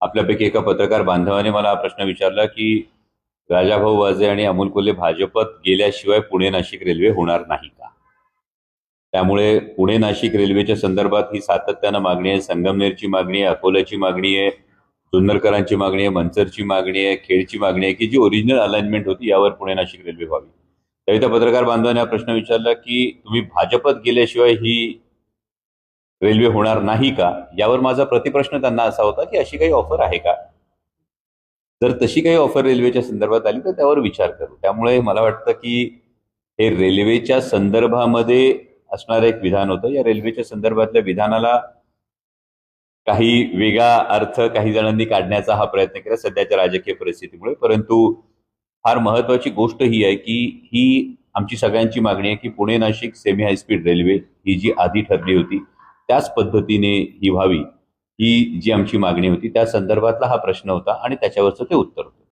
आपल्यापैकी एका पत्रकार बांधवाने मला हा प्रश्न विचारला की राजाभाऊ वाजे आणि अमोल कोल्हे भाजपत गेल्याशिवाय पुणे नाशिक रेल्वे होणार नाही का? त्यामुळे पुणे नाशिक रेल्वेच्या संदर्भात ही सातत्यानं मागणी आहे. संगमनेरची मागणी आहे, अकोल्याची मागणी आहे, जुन्नरकरांची मागणी आहे, मंचरची मागणी आहे, खेडची मागणी आहे की जी ओरिजिनल अलाइनमेंट होती यावर पुणे नाशिक रेल्वे व्हावी. त्यावेळी त्या पत्रकार बांधवाने हा प्रश्न विचारला की तुम्ही भाजपत गेल्याशिवाय ही रेल्वे होणार नाही का? यावर माझा प्रतिप्रश्न त्यांना असा होता की अशी काही ऑफर आहे का? जर तशी काही ऑफर रेल्वेच्या संदर्भात आली तर त्यावर विचार करू. त्यामुळे मला वाटतं की हे रेल्वेच्या संदर्भामध्ये असणारं एक विधान होतं. या रेल्वेच्या संदर्भातल्या विधानाला काही वेगळा अर्थ काही जणांनी काढण्याचा हा प्रयत्न केला सध्याच्या राजकीय परिस्थितीमुळे. परंतु फार महत्वाची गोष्ट ही आहे की ही आमची सगळ्यांची मागणी आहे की Pune Nashik semi high speed railway ही जी आधी ठरली होती त्याच पद्धतीने ही व्हावी, ही जी आमची मागणी होती त्या संदर्भातला हा प्रश्न होता आणि त्याच्यावरचं ते उत्तर होतं.